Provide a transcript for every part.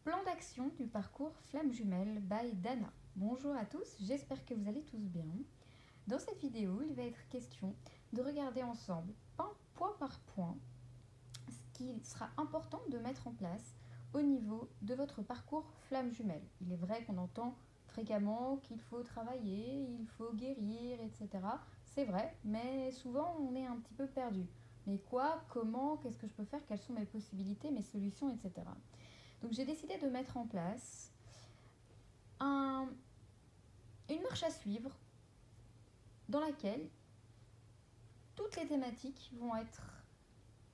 Plan d'action du parcours Flamme Jumelle by Dana. Bonjour à tous, j'espère que vous allez tous bien. Dans cette vidéo, il va être question de regarder ensemble, point par point, ce qu'il sera important de mettre en place au niveau de votre parcours Flamme Jumelle. Il est vrai qu'on entend fréquemment qu'il faut travailler, il faut guérir, etc. C'est vrai, mais souvent on est un petit peu perdu. Mais quoi, comment, qu'est-ce que je peux faire, quelles sont mes possibilités, mes solutions, etc. Donc j'ai décidé de mettre en place une marche à suivre dans laquelle toutes les thématiques vont être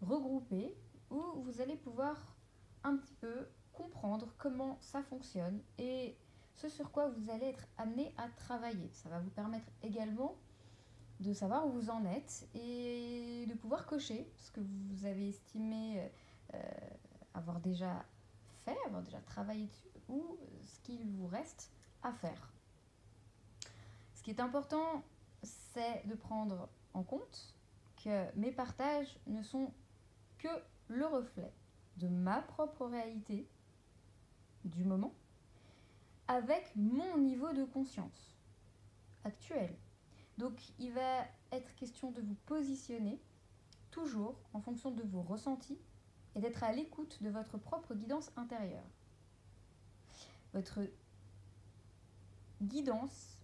regroupées, où vous allez pouvoir un petit peu comprendre comment ça fonctionne et ce sur quoi vous allez être amené à travailler. Ça va vous permettre également de savoir où vous en êtes et de pouvoir cocher ce que vous avez estimé avoir déjà fait, avoir déjà travaillé dessus, ou ce qu'il vous reste à faire. Ce qui est important, c'est de prendre en compte que mes partages ne sont que le reflet de ma propre réalité du moment avec mon niveau de conscience actuel. Donc il va être question de vous positionner toujours en fonction de vos ressentis et d'être à l'écoute de votre propre guidance intérieure. Votre guidance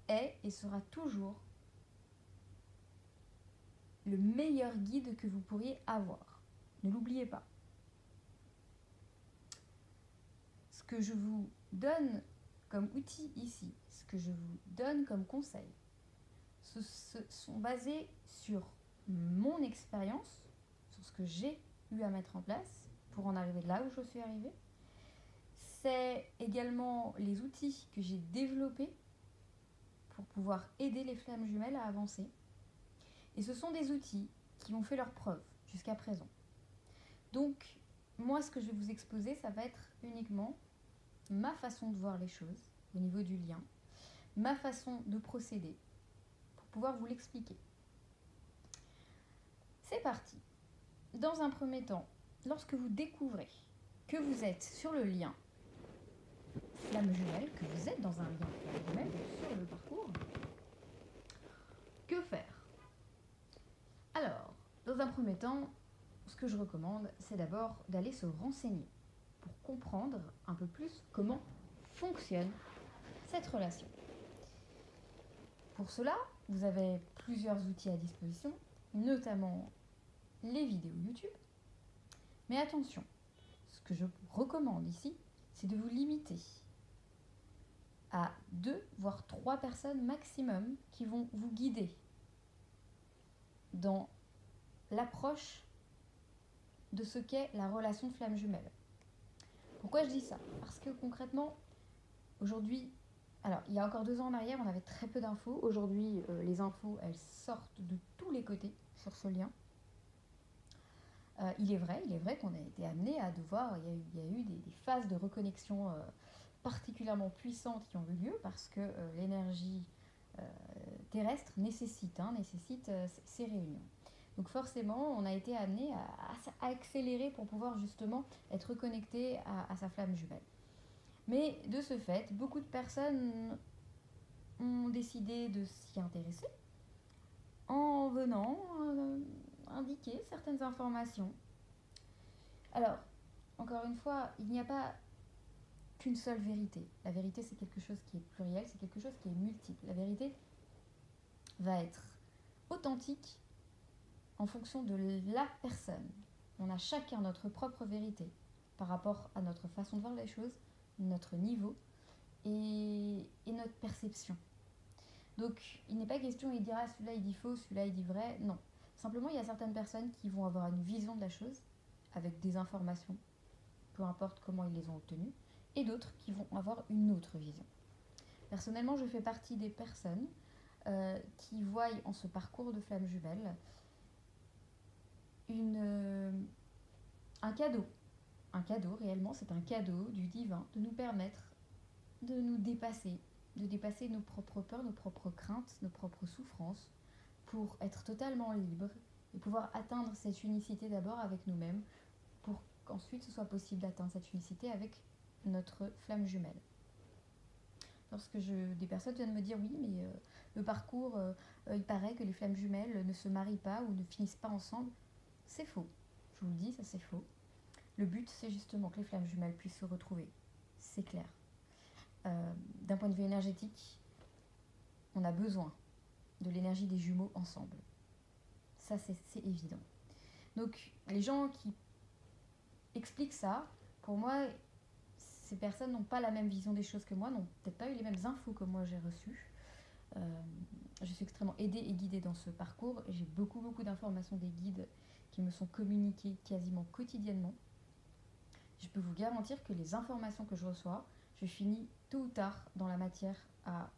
est et sera toujours le meilleur guide que vous pourriez avoir. Ne l'oubliez pas. Ce que je vous donne comme outil ici, ce que je vous donne comme conseil, ce sont basés sur mon expérience, sur ce que j'ai eu à mettre en place pour en arriver là où je suis arrivée. C'est également les outils que j'ai développés pour pouvoir aider les flammes jumelles à avancer. Et ce sont des outils qui ont fait leur preuve jusqu'à présent. Donc, moi, ce que je vais vous exposer, ça va être uniquement ma façon de voir les choses au niveau du lien, ma façon de procéder pour pouvoir vous l'expliquer. C'est parti. Dans un premier temps, lorsque vous découvrez que vous êtes sur le lien flamme jumelle, que vous êtes dans un lien flamme jumelle sur le parcours, que faire? Alors, dans un premier temps, ce que je recommande, c'est d'abord d'aller se renseigner pour comprendre un peu plus comment fonctionne cette relation. Pour cela, vous avez plusieurs outils à disposition, notamment les vidéos YouTube. Mais attention, ce que je recommande ici, c'est de vous limiter à 2 voire 3 personnes maximum qui vont vous guider dans l'approche de ce qu'est la relation flamme jumelle. Pourquoi je dis ça? Parce que concrètement, aujourd'hui, alors il y a encore 2 ans en arrière, on avait très peu d'infos. Aujourd'hui, les infos, elles sortent de tous les côtés sur ce lien. Il est vrai qu'on a été amené à devoir, il y a eu des phases de reconnexion particulièrement puissantes qui ont eu lieu parce que l'énergie terrestre nécessite ces réunions. Donc forcément, on a été amené à accélérer pour pouvoir justement être connecté à sa flamme jumelle. Mais de ce fait, beaucoup de personnes ont décidé de s'y intéresser en venant indiquer certaines informations. Alors, encore une fois, il n'y a pas qu'une seule vérité. La vérité, c'est quelque chose qui est pluriel, c'est quelque chose qui est multiple. La vérité va être authentique en fonction de la personne. On a chacun notre propre vérité par rapport à notre façon de voir les choses, notre niveau et notre perception. Donc, il n'est pas question, il dira celui-là il dit faux, celui-là il dit vrai. Non. Simplement, il y a certaines personnes qui vont avoir une vision de la chose avec des informations, peu importe comment ils les ont obtenues, et d'autres qui vont avoir une autre vision. Personnellement, je fais partie des personnes qui voient en ce parcours de flamme jumelle un cadeau. Un cadeau, réellement, c'est un cadeau du divin de nous permettre de nous dépasser, de dépasser nos propres peurs, nos propres craintes, nos propres souffrances, pour être totalement libre et pouvoir atteindre cette unicité d'abord avec nous-mêmes, pour qu'ensuite ce soit possible d'atteindre cette unicité avec notre flamme jumelle. Lorsque des personnes viennent me dire oui, mais le parcours, il paraît que les flammes jumelles ne se marient pas ou ne finissent pas ensemble, c'est faux. Je vous le dis, ça c'est faux. Le but, c'est justement que les flammes jumelles puissent se retrouver. C'est clair. D'un point de vue énergétique, on a besoin de l'énergie des jumeaux ensemble. Ça, c'est évident. Donc, les gens qui expliquent ça, pour moi, ces personnes n'ont pas la même vision des choses que moi, n'ont peut-être pas eu les mêmes infos que moi j'ai reçues. Je suis extrêmement aidée et guidée dans ce parcours. J'ai beaucoup d'informations des guides qui me sont communiquées quasiment quotidiennement. Je peux vous garantir que les informations que je reçois, je finis tôt ou tard dans la matière à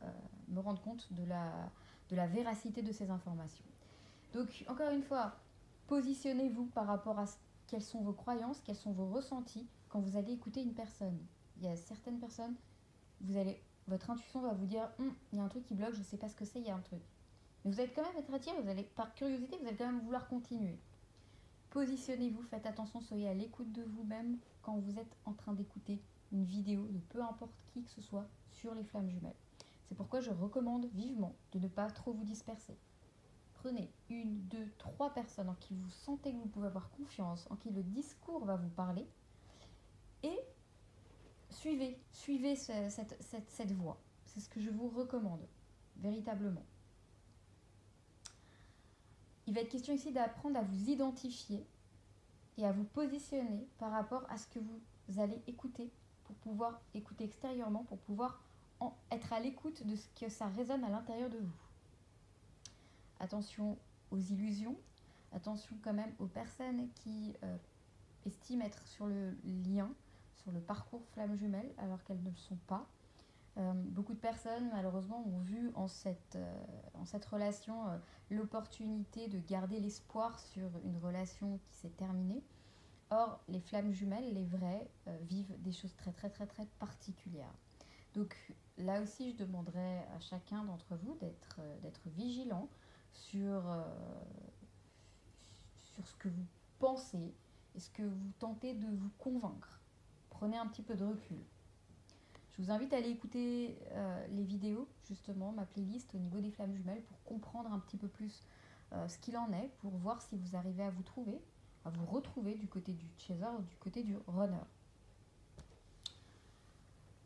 me rendre compte de la véracité de ces informations. Donc, encore une fois, positionnez-vous par rapport à quelles sont vos croyances, quels sont vos ressentis quand vous allez écouter une personne. Il y a certaines personnes, votre intuition va vous dire il y a un truc qui bloque, je ne sais pas ce que c'est, il y a un truc. Mais vous allez quand même être attiré, par curiosité, vous allez quand même vouloir continuer. Positionnez-vous, faites attention, soyez à l'écoute de vous-même quand vous êtes en train d'écouter une vidéo de peu importe qui que ce soit sur les flammes jumelles. C'est pourquoi je recommande vivement de ne pas trop vous disperser. Prenez 1, 2, 3 personnes en qui vous sentez que vous pouvez avoir confiance, en qui le discours va vous parler, et suivez cette voie. C'est ce que je vous recommande, véritablement. Il va être question ici d'apprendre à vous identifier et à vous positionner par rapport à ce que vous allez écouter, pour pouvoir écouter extérieurement, pour pouvoir être à l'écoute de ce que ça résonne à l'intérieur de vous. Attention aux illusions, attention quand même aux personnes qui estiment être sur le lien, sur le parcours flamme jumelle, alors qu'elles ne le sont pas. Beaucoup de personnes, malheureusement, ont vu en cette relation l'opportunité de garder l'espoir sur une relation qui s'est terminée. Or, les flammes jumelles, les vraies, vivent des choses très particulières. Donc là aussi, je demanderais à chacun d'entre vous d'être vigilant sur ce que vous pensez et ce que vous tentez de vous convaincre. Prenez un petit peu de recul. Je vous invite à aller écouter les vidéos, justement, ma playlist au niveau des flammes jumelles, pour comprendre un petit peu plus ce qu'il en est, pour voir si vous arrivez à vous retrouver du côté du chaser ou du côté du runner.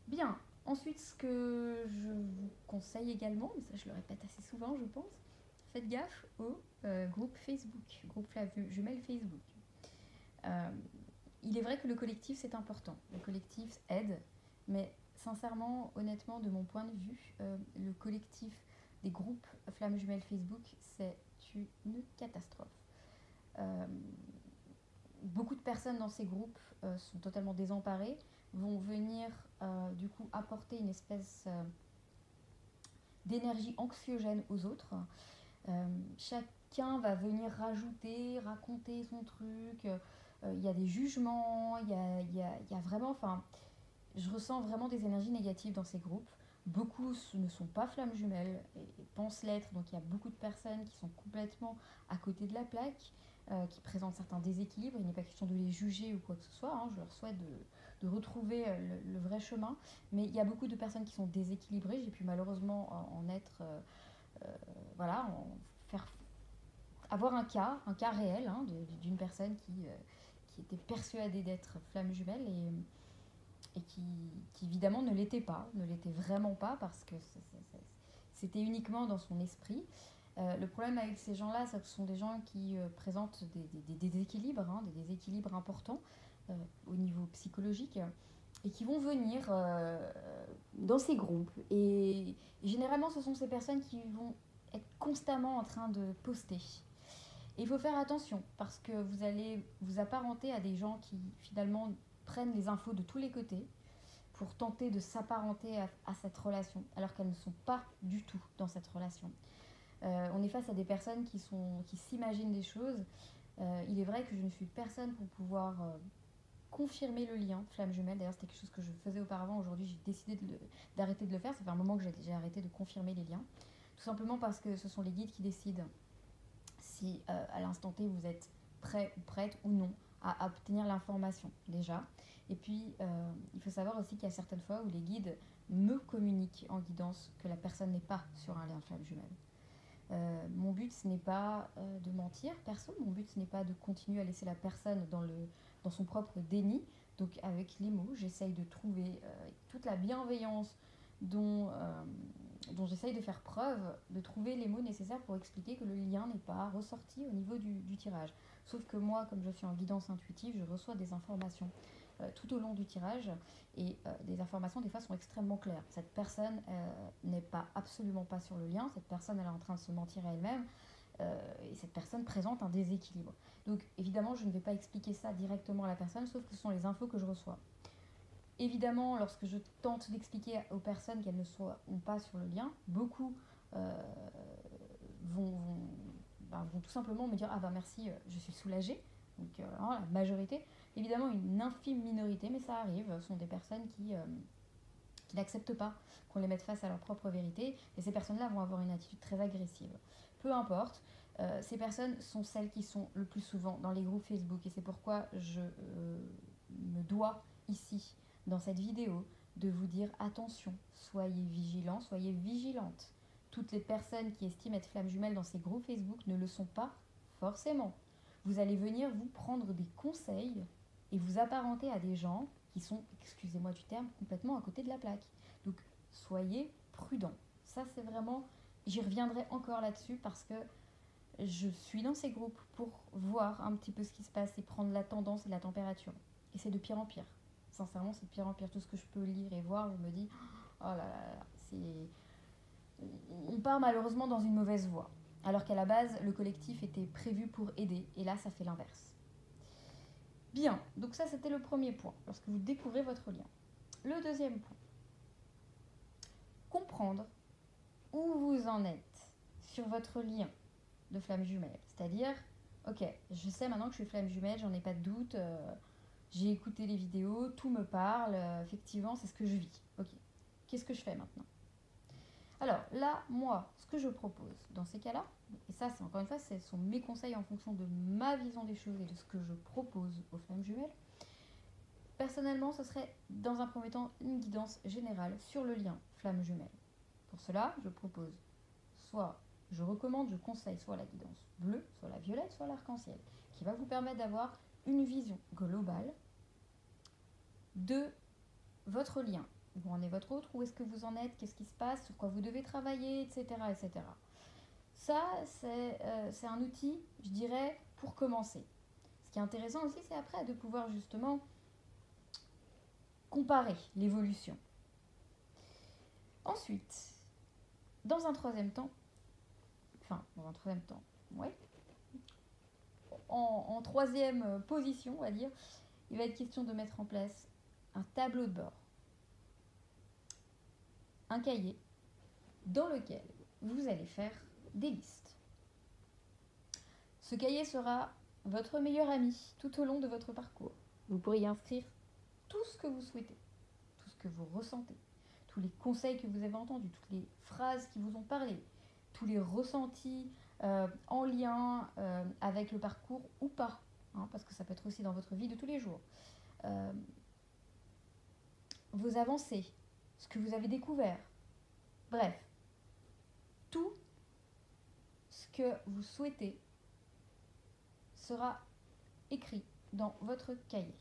Bien, ensuite, ce que je vous conseille également, mais ça je le répète assez souvent je pense, faites gaffe au groupe Facebook, groupe flammes jumelles Facebook. Il est vrai que le collectif c'est important, le collectif aide, mais sincèrement, honnêtement, de mon point de vue, le collectif des groupes flammes jumelles Facebook, c'est une catastrophe. Beaucoup de personnes dans ces groupes sont totalement désemparées, vont venir du coup apporter une espèce d'énergie anxiogène aux autres. Chacun va venir raconter son truc, il y a des jugements, il y a vraiment, enfin, je ressens vraiment des énergies négatives dans ces groupes. Beaucoup ne sont pas flammes jumelles et pensent l'être, donc il y a beaucoup de personnes qui sont complètement à côté de la plaque, qui présentent certains déséquilibres. Il n'est pas question de les juger ou quoi que ce soit, hein. Je leur souhaite de retrouver le vrai chemin, mais il y a beaucoup de personnes qui sont déséquilibrées. J'ai pu malheureusement en être, avoir un cas réel, hein, d'une personne qui était persuadée d'être flamme jumelle et qui évidemment ne l'était vraiment pas, parce que c'était uniquement dans son esprit. Le problème avec ces gens-là, c'est que ce sont des gens qui présentent des déséquilibres, hein, des déséquilibres importants au niveau psychologique, et qui vont venir dans ces groupes. Et généralement, ce sont ces personnes qui vont être constamment en train de poster. Et il faut faire attention, parce que vous allez vous apparenter à des gens qui finalement prennent les infos de tous les côtés pour tenter de s'apparenter à cette relation, alors qu'elles ne sont pas du tout dans cette relation. On est face à des personnes qui s'imaginent des choses. Il est vrai que je ne suis personne pour pouvoir confirmer le lien flamme jumelle. D'ailleurs, c'était quelque chose que je faisais auparavant. Aujourd'hui, j'ai décidé d'arrêter de le faire. Ça fait un moment que j'ai arrêté de confirmer les liens. Tout simplement parce que ce sont les guides qui décident si à l'instant T vous êtes prêt ou prête ou non à obtenir l'information déjà. Et puis, il faut savoir aussi qu'il y a certaines fois où les guides me communiquent en guidance que la personne n'est pas sur un lien flamme jumelle. Mon but, ce n'est pas de mentir, perso. Mon but, ce n'est pas de continuer à laisser la personne dans son propre déni. Donc, avec les mots, j'essaye de trouver toute la bienveillance dont j'essaye de faire preuve, de trouver les mots nécessaires pour expliquer que le lien n'est pas ressorti au niveau du tirage. Sauf que moi, comme je suis en guidance intuitive, je reçois des informations tout au long du tirage et des informations des fois sont extrêmement claires. Cette personne n'est absolument pas sur le lien, cette personne elle est en train de se mentir à elle-même et cette personne présente un déséquilibre. Donc évidemment je ne vais pas expliquer ça directement à la personne, sauf que ce sont les infos que je reçois. Évidemment, lorsque je tente d'expliquer aux personnes qu'elles ne sont pas sur le lien, beaucoup vont tout simplement me dire « Ah bah merci, je suis soulagée ». Donc la majorité, évidemment une infime minorité, mais ça arrive, sont des personnes qui n'acceptent pas qu'on les mette face à leur propre vérité, et ces personnes-là vont avoir une attitude très agressive. Peu importe, ces personnes sont celles qui sont le plus souvent dans les groupes Facebook, et c'est pourquoi je me dois ici, dans cette vidéo, de vous dire attention, soyez vigilants, soyez vigilantes. Toutes les personnes qui estiment être flammes jumelles dans ces groupes Facebook ne le sont pas forcément. Vous allez venir vous prendre des conseils et vous apparenter à des gens qui sont, excusez-moi du terme, complètement à côté de la plaque. Donc soyez prudents. Ça c'est vraiment, j'y reviendrai encore là-dessus parce que je suis dans ces groupes pour voir un petit peu ce qui se passe et prendre la tendance et la température. Et c'est de pire en pire. Sincèrement, c'est de pire en pire. Tout ce que je peux lire et voir, je me dis, oh là là, on part malheureusement dans une mauvaise voie. Alors qu'à la base, le collectif était prévu pour aider. Et là, ça fait l'inverse. Bien, donc ça, c'était le premier point, lorsque vous découvrez votre lien. Le deuxième point, comprendre où vous en êtes sur votre lien de flamme jumelle. C'est-à-dire, ok, je sais maintenant que je suis flamme jumelle, j'en ai pas de doute, j'ai écouté les vidéos, tout me parle, effectivement, c'est ce que je vis. Ok, qu'est-ce que je fais maintenant? Alors là, moi, ce que je propose dans ces cas-là, et ça, c'est encore une fois, ce sont mes conseils en fonction de ma vision des choses et de ce que je propose aux flammes jumelles. Personnellement, ce serait dans un premier temps une guidance générale sur le lien flamme jumelle. Pour cela, je propose je recommande, je conseille soit la guidance bleue, soit la violette, soit l'arc-en-ciel, qui va vous permettre d'avoir une vision globale de votre lien. Où en est votre autre, où est-ce que vous en êtes, qu'est-ce qui se passe, sur quoi vous devez travailler, etc. etc. Ça, c'est un outil, je dirais, pour commencer. Ce qui est intéressant aussi, c'est après de pouvoir justement comparer l'évolution. Ensuite, dans un troisième temps, en troisième position, on va dire, il va être question de mettre en place un tableau de bord, un cahier dans lequel vous allez faire des listes. Ce cahier sera votre meilleur ami tout au long de votre parcours. Vous pourrez y inscrire tout ce que vous souhaitez, tout ce que vous ressentez, tous les conseils que vous avez entendus, toutes les phrases qui vous ont parlé, tous les ressentis en lien avec le parcours ou pas, hein, parce que ça peut être aussi dans votre vie de tous les jours. Vos avancées, ce que vous avez découvert, bref, tout ce que vous souhaitez sera écrit dans votre cahier.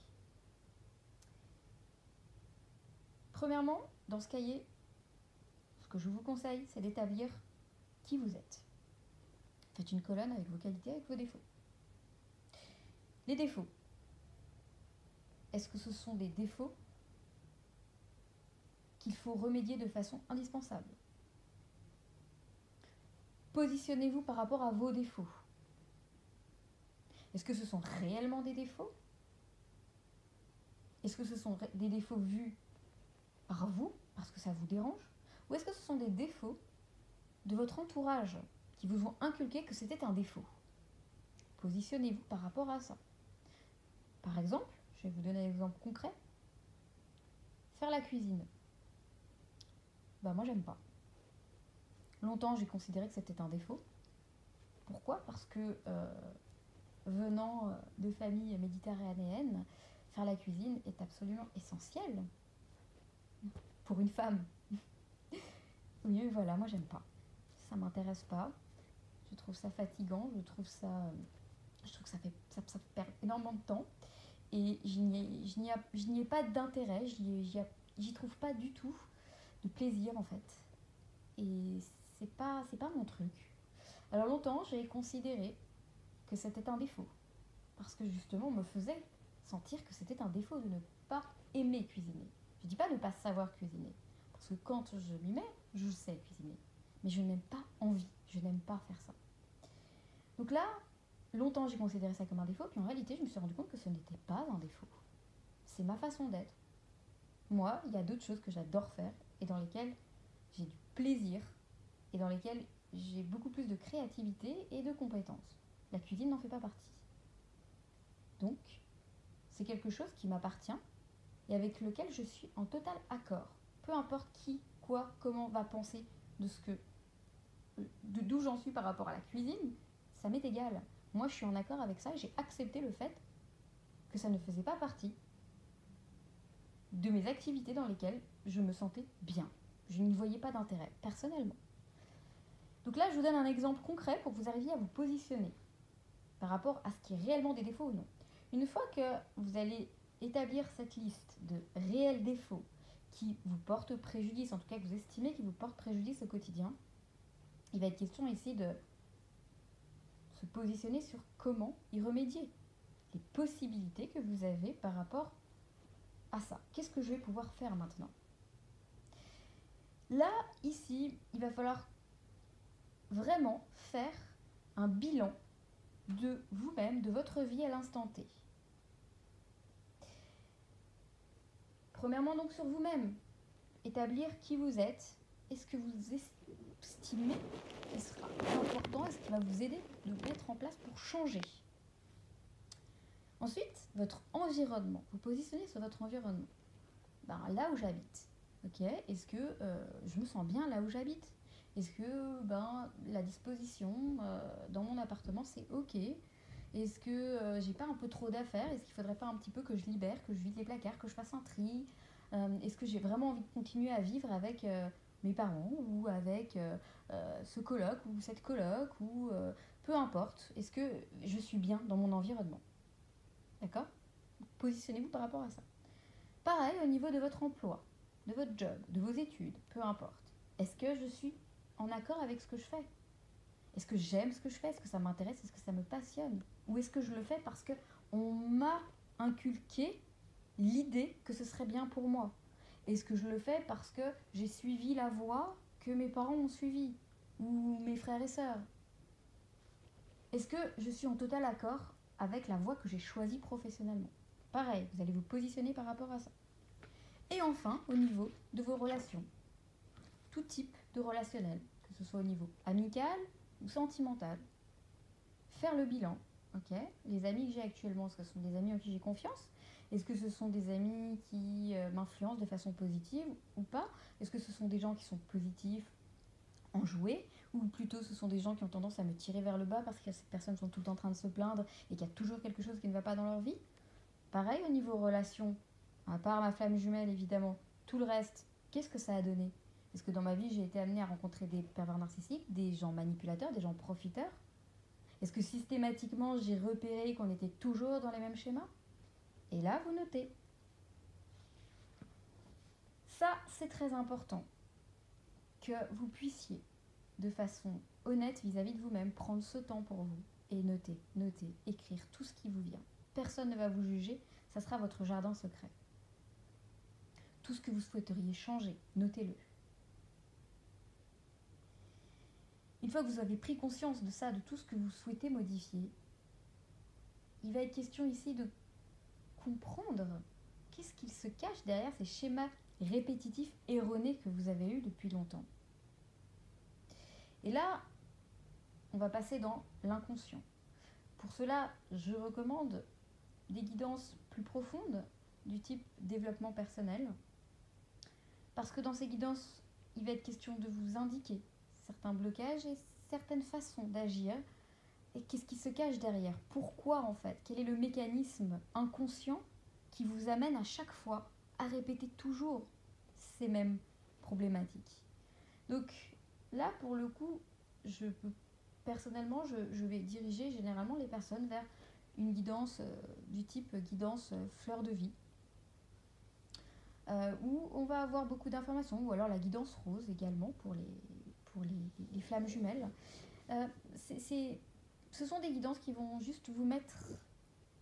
Premièrement, dans ce cahier, ce que je vous conseille, c'est d'établir qui vous êtes. Faites une colonne avec vos qualités, avec vos défauts. Les défauts. Est-ce que ce sont des défauts qu'il faut remédier de façon indispensable? Positionnez-vous par rapport à vos défauts. Est-ce que ce sont réellement des défauts? Est-ce que ce sont des défauts vus par vous, parce que ça vous dérange? Ou est-ce que ce sont des défauts de votre entourage qui vous ont inculqué que c'était un défaut? Positionnez-vous par rapport à ça. Par exemple, je vais vous donner un exemple concret. Faire la cuisine. Moi, j'aime pas. Longtemps, j'ai considéré que c'était un défaut. Pourquoi? Parce que venant de familles méditerranéennes, faire la cuisine est absolument essentiel pour une femme. Oui, voilà, moi j'aime pas. Ça m'intéresse pas. Je trouve ça fatigant, je trouve que ça perd énormément de temps. Et je n'y ai pas d'intérêt, j'y trouve pas du tout de plaisir en fait. Et c'est pas mon truc. Alors longtemps, j'ai considéré que c'était un défaut. Parce que justement, on me faisait sentir que c'était un défaut de ne pas aimer cuisiner. Je dis pas ne pas savoir cuisiner. Parce que quand je m'y mets, je sais cuisiner. Mais je n'aime pas envie, je n'aime pas faire ça. Donc là, longtemps j'ai considéré ça comme un défaut, puis en réalité je me suis rendu compte que ce n'était pas un défaut. C'est ma façon d'être. Moi, il y a d'autres choses que j'adore faire et dans lesquelles j'ai du plaisir et dans lesquelles j'ai beaucoup plus de créativité et de compétences. La cuisine n'en fait pas partie. Donc, c'est quelque chose qui m'appartient et avec lequel je suis en total accord. Peu importe qui, quoi, comment va penser de ce que, d'où j'en suis par rapport à la cuisine, ça m'est égal. Moi, je suis en accord avec ça et j'ai accepté le fait que ça ne faisait pas partie de mes activités dans lesquelles je me sentais bien. Je n'y voyais pas d'intérêt, personnellement. Donc là, je vous donne un exemple concret pour que vous arriviez à vous positionner par rapport à ce qui est réellement des défauts ou non. Une fois que vous allez établir cette liste de réels défauts qui vous portent préjudice, en tout cas que vous estimez qu'ils vous portent préjudice au quotidien, il va être question ici de se positionner sur comment y remédier, les possibilités que vous avez par rapport à ça. Qu'est-ce que je vais pouvoir faire maintenant? Là, ici, il va falloir vraiment faire un bilan de vous-même, de votre vie à l'instant T. Premièrement, donc sur vous-même, établir qui vous êtes et ce que vous estimez qui sera important et ce qui va vous aider de mettre en place pour changer. Ensuite, votre environnement. Vous positionnez sur votre environnement. Là où j'habite. Ok, est-ce que je me sens bien là où j'habite? Est-ce que la disposition dans mon appartement c'est ok? Est-ce que j'ai pas un peu trop d'affaires? Est-ce qu'il faudrait pas un petit peu que je libère, que je vide les placards, que je fasse un tri? Est-ce que j'ai vraiment envie de continuer à vivre avec mes parents ou avec ce coloc ou cette coloc ou peu importe? Est-ce que je suis bien dans mon environnement? D'accord? Positionnez-vous par rapport à ça. Pareil au niveau de votre emploi, de votre job, de vos études, peu importe. Est-ce que je suis en accord avec ce que je fais? Est-ce que j'aime ce que je fais? Est-ce que ça m'intéresse? Est-ce que ça me passionne? Ou est-ce que je le fais parce qu'on m'a inculqué l'idée que ce serait bien pour moi? Est-ce que je le fais parce que j'ai suivi la voie que mes parents ont suivie? Ou mes frères et sœurs? Est-ce que je suis en total accord avec la voie que j'ai choisie professionnellement? Pareil, vous allez vous positionner par rapport à ça. Et enfin, au niveau de vos relations. Tout type de relationnel, que ce soit au niveau amical ou sentimental. Faire le bilan, ok? Les amis que j'ai actuellement, est-ce que ce sont des amis en qui j'ai confiance? Est-ce que ce sont des amis qui m'influencent de façon positive ou pas? Est-ce que ce sont des gens qui sont positifs, enjoués? Ou plutôt ce sont des gens qui ont tendance à me tirer vers le bas parce que ces personnes sont tout le temps en train de se plaindre et qu'il y a toujours quelque chose qui ne va pas dans leur vie? Pareil au niveau relation, à part ma flamme jumelle évidemment, tout le reste, qu'est-ce que ça a donné? Est-ce que dans ma vie j'ai été amenée à rencontrer des pervers narcissiques, des gens manipulateurs, des gens profiteurs? Est-ce que systématiquement j'ai repéré qu'on était toujours dans les mêmes schémas? Et là vous notez. Ça c'est très important que vous puissiez de façon honnête vis-à-vis de vous-même prendre ce temps pour vous et noter, écrire tout ce qui vous vient. Personne ne va vous juger, ça sera votre jardin secret. Tout ce que vous souhaiteriez changer, notez-le. Une fois que vous avez pris conscience de ça, de tout ce que vous souhaitez modifier, il va être question ici de comprendre qu'est-ce qu'il se cache derrière ces schémas répétitifs erronés que vous avez eus depuis longtemps. Et là, on va passer dans l'inconscient. Pour cela, je recommande des guidances plus profondes du type développement personnel. Parce que dans ces guidances, il va être question de vous indiquer certains blocages et certaines façons d'agir Et qu'est-ce qui se cache derrière? Pourquoi en fait? Quel est le mécanisme inconscient qui vous amène à chaque fois à répéter toujours ces mêmes problématiques? Donc là, pour le coup, personnellement, je vais diriger généralement les personnes vers une guidance du type guidance fleur de vie, où on va avoir beaucoup d'informations, ou alors la guidance rose également pour les flammes jumelles. Euh, ce sont des guidances qui vont juste vous mettre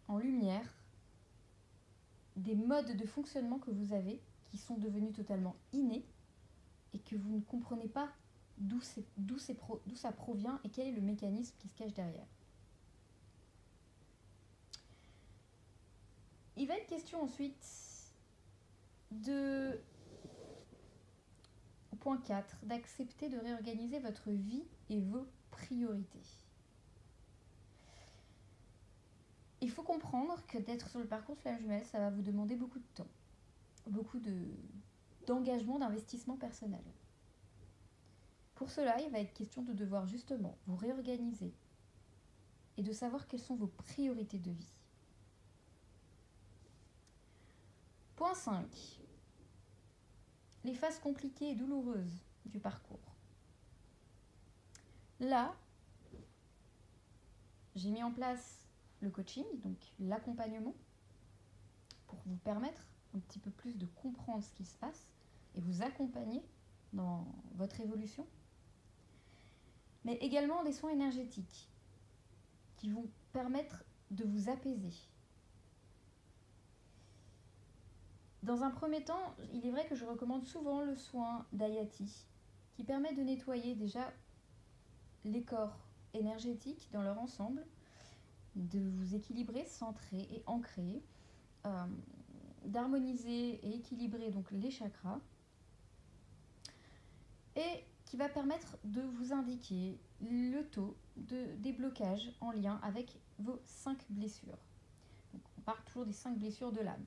en lumière des modes de fonctionnement que vous avez, qui sont devenus totalement innés, et que vous ne comprenez pas d'où ça provient et quel est le mécanisme qui se cache derrière. Il va être question ensuite de point 4, d'accepter de réorganiser votre vie et vos priorités. Il faut comprendre que d'être sur le parcours flamme jumelle, ça va vous demander beaucoup de temps, beaucoup d'engagement, d'investissement personnel. Pour cela, il va être question de devoir justement vous réorganiser et de savoir quelles sont vos priorités de vie. Point 5. Les phases compliquées et douloureuses du parcours. Là, j'ai mis en place le coaching, donc l'accompagnement, pour vous permettre un petit peu plus de comprendre ce qui se passe et vous accompagner dans votre évolution. Mais également des soins énergétiques qui vont permettre de vous apaiser. Dans un premier temps, il est vrai que je recommande souvent le soin d'Ayati, qui permet de nettoyer déjà les corps énergétiques dans leur ensemble, de vous équilibrer, centrer et ancrer, d'harmoniser et équilibrer donc les chakras, et qui va permettre de vous indiquer le taux de déblocage en lien avec vos 5 blessures. Donc on part toujours des 5 blessures de l'âme,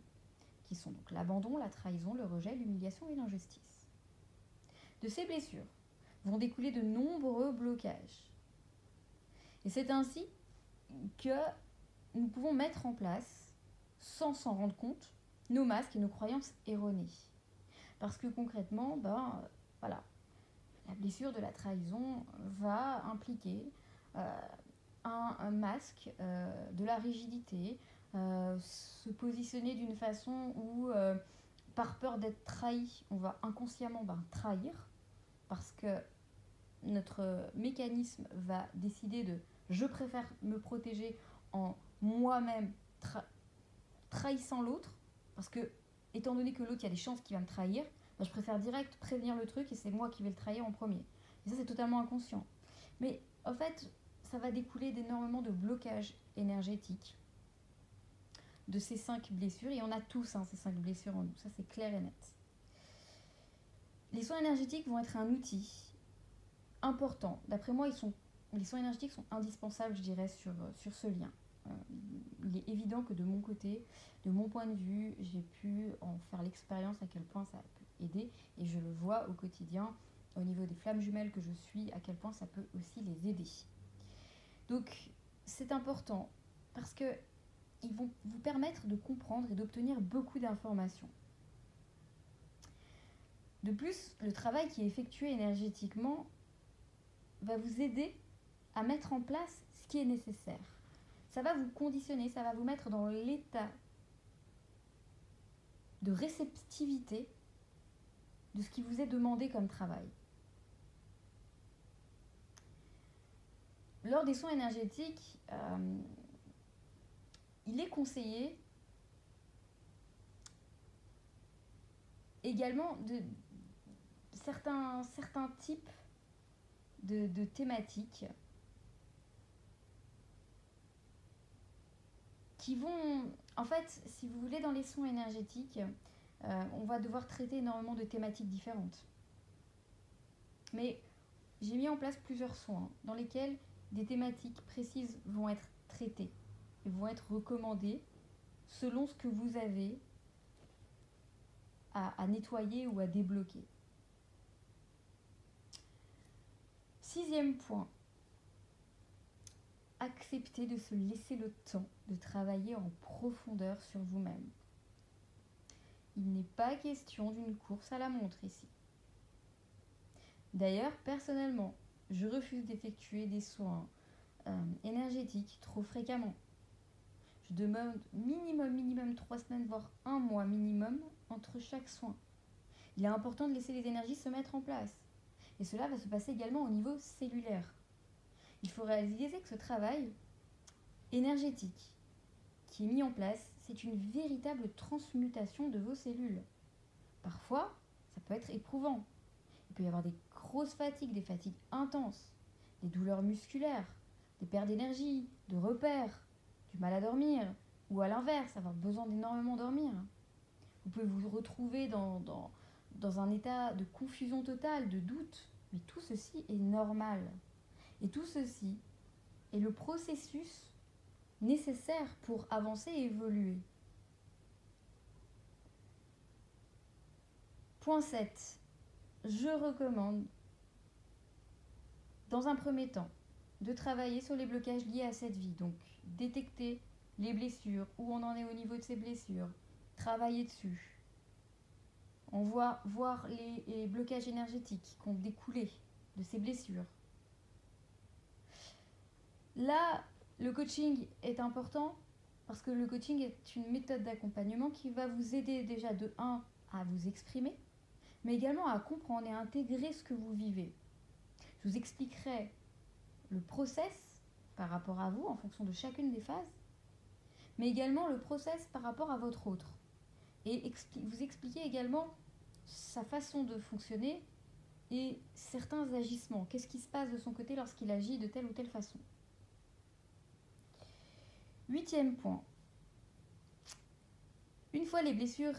qui sont donc l'abandon, la trahison, le rejet, l'humiliation et l'injustice. De ces blessures vont découler de nombreux blocages. Et c'est ainsi que nous pouvons mettre en place, sans s'en rendre compte, nos masques et nos croyances erronées. Parce que concrètement, voilà, la blessure de la trahison va impliquer un masque, de la rigidité, se positionner d'une façon où, par peur d'être trahi, on va inconsciemment trahir, parce que notre mécanisme va décider de « je préfère me protéger en moi-même trahissant l'autre », parce que, étant donné que l'autre, il y a des chances qu'il va me trahir, je préfère direct prévenir le truc et c'est moi qui vais le trahir en premier. Et ça, c'est totalement inconscient. Mais en fait, ça va découler d'énormément de blocages énergétiques de ces 5 blessures. Et on a tous ces 5 blessures en nous, ça c'est clair et net. Les soins énergétiques vont être un outil important. D'après moi, les soins énergétiques sont indispensables, je dirais, sur ce lien. Il est évident que de mon côté, de mon point de vue, j'ai pu en faire l'expérience à quel point ça peut aider, et je le vois au quotidien au niveau des flammes jumelles que je suis, à quel point ça peut aussi les aider. Donc c'est important parce que ils vont vous permettre de comprendre et d'obtenir beaucoup d'informations. De plus, le travail qui est effectué énergétiquement va vous aider à mettre en place ce qui est nécessaire. Ça va vous conditionner, ça va vous mettre dans l'état de réceptivité de ce qui vous est demandé comme travail. Lors des soins énergétiques, il est conseillé également de certains types de thématiques qui vont, en fait, si vous voulez, dans les soins énergétiques, on va devoir traiter énormément de thématiques différentes. Mais j'ai mis en place plusieurs soins dans lesquels des thématiques précises vont être traitées et vont être recommandées selon ce que vous avez à nettoyer ou à débloquer. 6e point. accepter de se laisser le temps de travailler en profondeur sur vous-même. Il n'est pas question d'une course à la montre ici. D'ailleurs, personnellement, je refuse d'effectuer des soins énergétiques trop fréquemment. Je demande minimum 3 semaines, voire 1 mois minimum entre chaque soin. Il est important de laisser les énergies se mettre en place. Et cela va se passer également au niveau cellulaire. Il faut réaliser que ce travail énergétique qui est mis en place, c'est une véritable transmutation de vos cellules. Parfois, ça peut être éprouvant. Il peut y avoir des grosses fatigues, des fatigues intenses, des douleurs musculaires, des pertes d'énergie, de repères, du mal à dormir, ou à l'inverse, avoir besoin d'énormément dormir. Vous pouvez vous retrouver dans un état de confusion totale, de doute, mais tout ceci est normal. Et tout ceci est le processus nécessaire pour avancer et évoluer. Point 7. Je recommande, dans un premier temps, de travailler sur les blocages liés à cette vie. Donc, détecter les blessures, où on en est au niveau de ces blessures, travailler dessus. On voit voir les blocages énergétiques qui ont découlé de ces blessures. Là, le coaching est important parce que le coaching est une méthode d'accompagnement qui va vous aider déjà de 1 à vous exprimer, mais également à comprendre et à intégrer ce que vous vivez. Je vous expliquerai le process par rapport à vous en fonction de chacune des phases, mais également le process par rapport à votre autre. Et vous expliquer également sa façon de fonctionner et certains agissements. Qu'est-ce qui se passe de son côté lorsqu'il agit de telle ou telle façon. 8e point. Une fois les blessures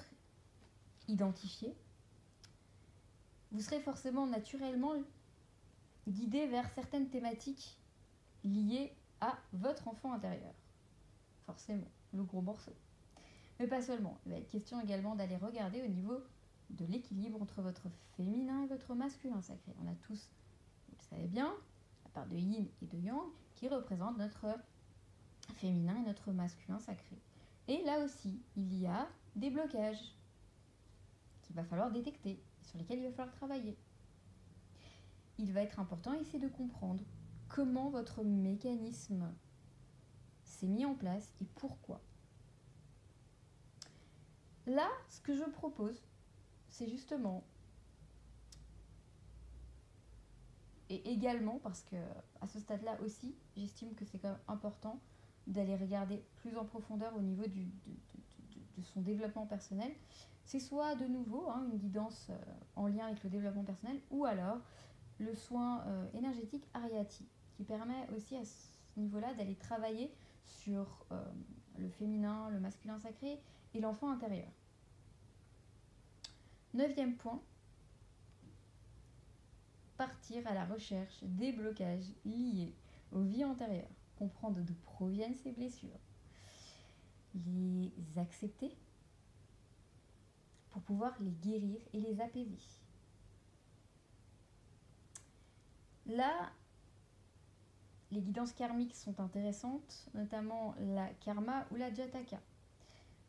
identifiées, vous serez forcément naturellement guidé vers certaines thématiques liées à votre enfant intérieur. Forcément, le gros morceau. Mais pas seulement. Il va être question également d'aller regarder au niveau de l'équilibre entre votre féminin et votre masculin sacré. On a tous, vous le savez bien, la part de yin et de yang qui représentent notre féminin et notre masculin sacré. Et là aussi, il y a des blocages qu'il va falloir détecter, sur lesquels il va falloir travailler. Il va être important ici de comprendre comment votre mécanisme s'est mis en place et pourquoi. Là, ce que je propose, c'est justement, et également parce que à ce stade-là aussi, j'estime que c'est quand même important d'aller regarder plus en profondeur au niveau de son développement personnel. C'est soit de nouveau une guidance en lien avec le développement personnel, ou alors le soin énergétique Ariati, qui permet aussi à ce niveau-là d'aller travailler sur le féminin, le masculin sacré et l'enfant intérieur. 9e point, partir à la recherche des blocages liés aux vies antérieures, comprendre d'où proviennent ces blessures, les accepter pour pouvoir les guérir et les apaiser. Là, les guidances karmiques sont intéressantes, notamment la karma ou la jataka.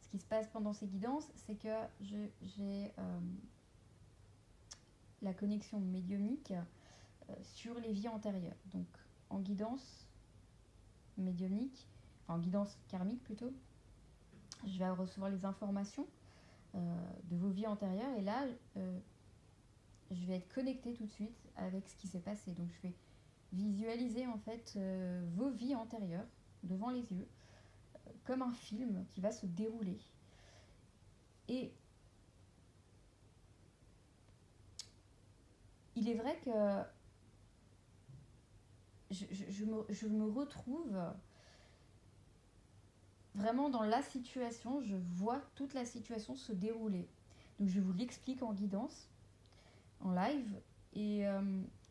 Ce qui se passe pendant ces guidances, c'est que j'ai la connexion médiumnique sur les vies antérieures. Donc en guidance médiumnique, en guidance karmique plutôt, je vais recevoir les informations de vos vies antérieures et là, je vais être connectée tout de suite avec ce qui s'est passé. Donc je vais visualiser en fait vos vies antérieures devant les yeux, comme un film qui va se dérouler. Et il est vrai que je me retrouve vraiment dans la situation, je vois toute la situation se dérouler. Donc je vous l'explique en guidance, en live, et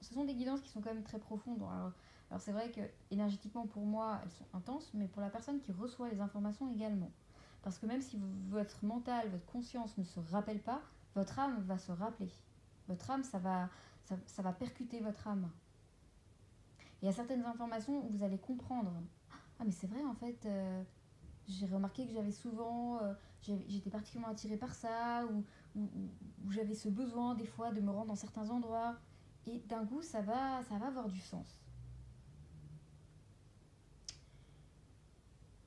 ce sont des guidances qui sont quand même très profondes. Alors c'est vrai que énergétiquement pour moi elles sont intenses, mais pour la personne qui reçoit les informations également. Parce que même si votre mental, votre conscience ne se rappelle pas, votre âme va se rappeler. Votre âme, ça va percuter votre âme. Il y a certaines informations où vous allez comprendre. Ah mais c'est vrai en fait, j'ai remarqué que j'avais souvent, j'étais particulièrement attirée par ça, ou j'avais ce besoin des fois de me rendre dans certains endroits. Et d'un coup, ça va avoir du sens.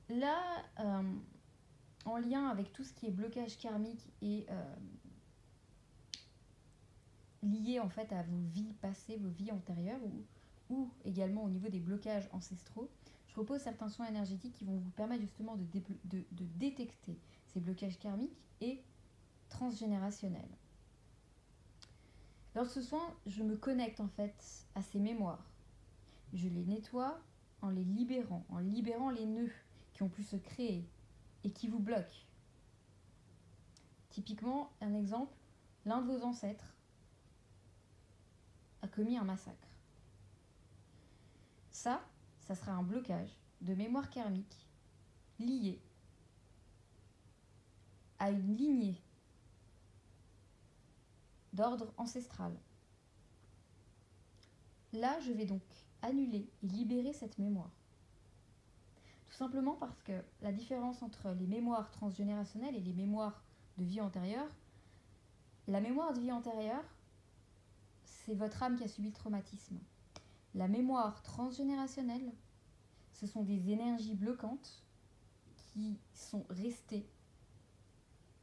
Là, en lien avec tout ce qui est blocage karmique et lié en fait à vos vies passées, vos vies antérieures, ou également au niveau des blocages ancestraux, je propose certains soins énergétiques qui vont vous permettre justement de détecter ces blocages karmiques et transgénérationnels. Lors de ce soin, je me connecte en fait à ces mémoires. Je les nettoie en libérant les nœuds qui ont pu se créer et qui vous bloquent. Typiquement, un exemple, l'un de vos ancêtres a commis un massacre. Ça sera un blocage de mémoire karmique lié à une lignée d'ordre ancestral. Là, je vais donc annuler et libérer cette mémoire. Tout simplement parce que la différence entre les mémoires transgénérationnelles et les mémoires de vie antérieure, la mémoire de vie antérieure, c'est votre âme qui a subi le traumatisme. La mémoire transgénérationnelle, ce sont des énergies bloquantes qui sont restées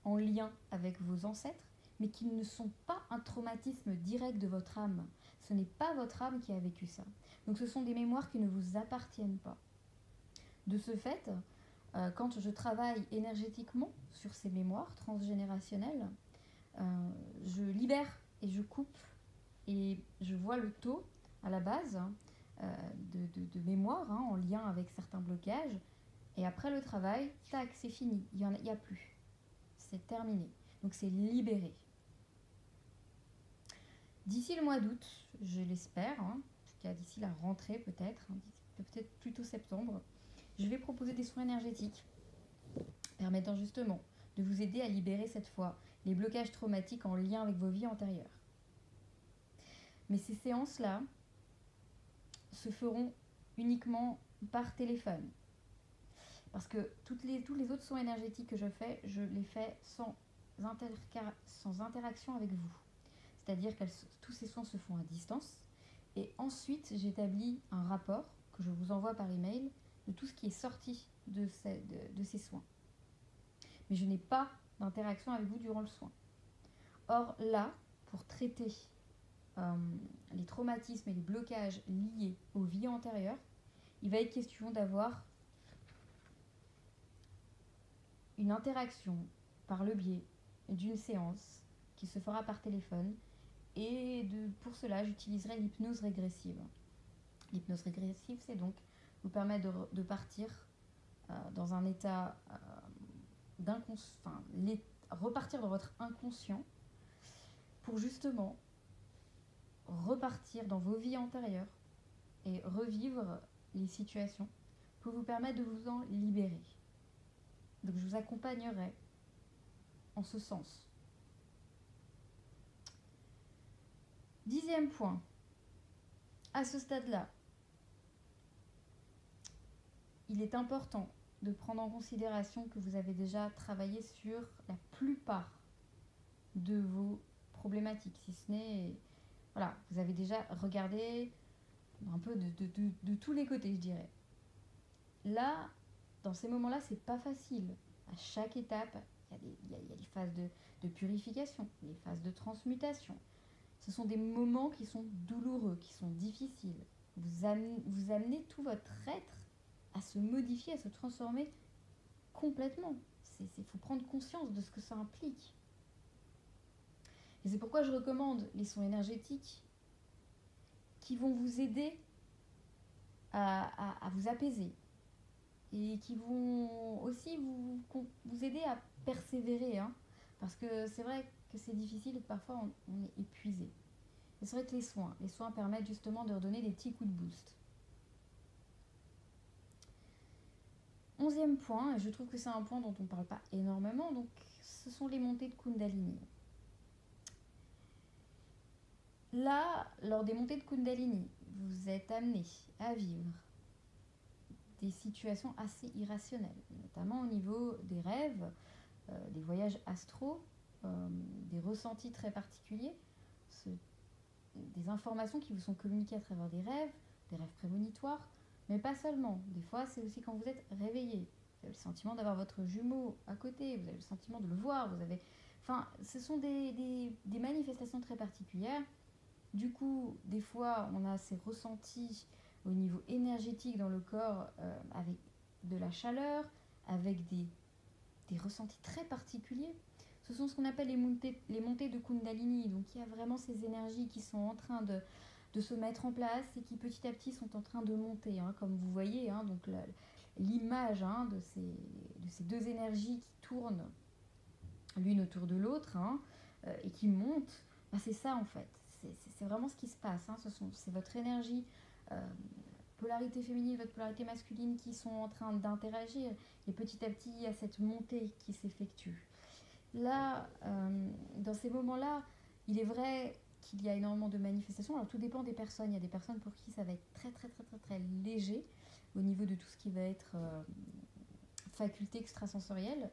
en lien avec vos ancêtres, mais qui ne sont pas un traumatisme direct de votre âme. Ce n'est pas votre âme qui a vécu ça. Donc ce sont des mémoires qui ne vous appartiennent pas. De ce fait, quand je travaille énergétiquement sur ces mémoires transgénérationnelles, je libère et je coupe et je vois le taux à la base de mémoire en lien avec certains blocages. Et après le travail, tac, c'est fini, il n'y a plus. C'est terminé. Donc c'est libéré. D'ici le mois d'août, je l'espère, d'ici la rentrée peut-être plutôt septembre, je vais proposer des soins énergétiques permettant justement de vous aider à libérer cette fois les blocages traumatiques en lien avec vos vies antérieures. Mais ces séances-là se feront uniquement par téléphone. Parce que tous les autres soins énergétiques que je les fais sans interaction avec vous. C'est-à-dire que tous ces soins se font à distance. Et ensuite, j'établis un rapport que je vous envoie par email de tout ce qui est sorti de ces soins. Mais je n'ai pas d'interaction avec vous durant le soin. Or là, pour traiter les traumatismes et les blocages liés aux vies antérieures, il va être question d'avoir une interaction par le biais d'une séance qui se fera par téléphone, et pour cela j'utiliserai l'hypnose régressive. L'hypnose régressive, c'est donc vous permettre de partir dans un état repartir dans votre inconscient pour justement repartir dans vos vies antérieures et revivre les situations pour vous permettre de vous en libérer. Donc je vous accompagnerai en ce sens. 10e point. À ce stade-là, il est important de prendre en considération que vous avez déjà travaillé sur la plupart de vos problématiques, si ce n'est... Voilà, vous avez déjà regardé un peu de tous les côtés, je dirais. Là, dans ces moments-là, c'est pas facile. À chaque étape, il y a des phases de purification, des phases de transmutation. Ce sont des moments qui sont douloureux, qui sont difficiles. Vous amenez tout votre être à se modifier, à se transformer complètement. Il faut prendre conscience de ce que ça implique. Et c'est pourquoi je recommande les soins énergétiques qui vont vous aider à vous apaiser et qui vont aussi vous aider à persévérer. Parce que c'est vrai que c'est difficile et que parfois on est épuisé. Et c'est vrai que les soins permettent justement de redonner des petits coups de boost. 11e point, et je trouve que c'est un point dont on ne parle pas énormément, donc ce sont les montées de Kundalini. Là, lors des montées de Kundalini, vous êtes amené à vivre des situations assez irrationnelles, notamment au niveau des rêves, des voyages astraux, des ressentis très particuliers, ce- des informations qui vous sont communiquées à travers des rêves prémonitoires, mais pas seulement. Des fois, c'est aussi quand vous êtes réveillé. Vous avez le sentiment d'avoir votre jumeau à côté, vous avez le sentiment de le voir, vous avez... Enfin, ce sont des manifestations très particulières. Du coup, des fois, on a ces ressentis au niveau énergétique dans le corps avec de la chaleur, avec des ressentis très particuliers. Ce sont ce qu'on appelle les montées de Kundalini. Donc il y a vraiment ces énergies qui sont en train de se mettre en place et qui petit à petit sont en train de monter. Hein, comme vous voyez, hein, donc l'image de ces deux énergies qui tournent l'une autour de l'autre hein, et qui montent, bah, c'est ça en fait. C'est vraiment ce qui se passe. Hein. C'est votre énergie, polarité féminine, votre polarité masculine qui sont en train d'interagir. Et petit à petit, il y a cette montée qui s'effectue. Là, dans ces moments-là, il est vrai qu'il y a énormément de manifestations. Alors tout dépend des personnes. Il y a des personnes pour qui ça va être très très très très très léger au niveau de tout ce qui va être faculté extrasensorielle.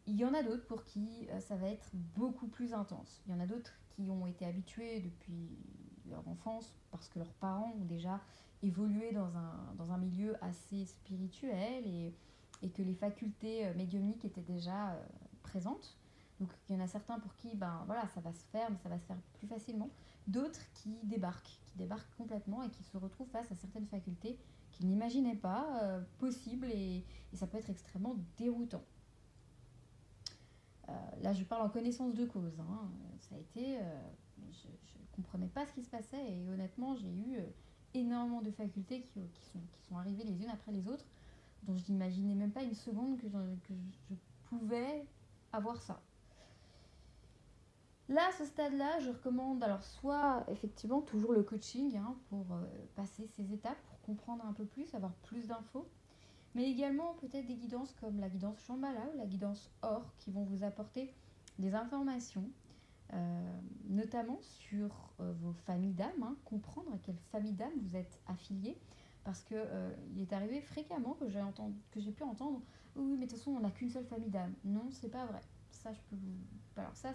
Il y en a d'autres pour qui ça va être beaucoup plus intense. Il y en a d'autres qui ont été habitués depuis leur enfance parce que leurs parents ont déjà évolué dans un milieu assez spirituel et que les facultés médiumniques étaient déjà présentes. Donc il y en a certains pour qui ben, voilà, ça va se faire, mais ça va se faire plus facilement. D'autres qui débarquent complètement et qui se retrouvent face à certaines facultés qu'ils n'imaginaient pas possibles et ça peut être extrêmement déroutant. Là, je parle en connaissance de cause. Hein. Ça a été, je ne comprenais pas ce qui se passait et honnêtement, j'ai eu énormément de facultés qui sont arrivées les unes après les autres, dont je n'imaginais même pas une seconde que je pouvais avoir ça. Là, à ce stade-là, je recommande alors soit effectivement toujours le coaching hein, pour passer ces étapes, pour comprendre un peu plus, avoir plus d'infos, mais également peut-être des guidances comme la guidance Shambhala ou la guidance Or qui vont vous apporter des informations, notamment sur vos familles d'âmes, hein, comprendre à quelle famille d'âmes vous êtes affilié, parce que il est arrivé fréquemment que j'ai pu entendre oui, mais de toute façon, on n'a qu'une seule famille d'âmes. Non, c'est pas vrai. Ça, je peux vous. Alors, ça.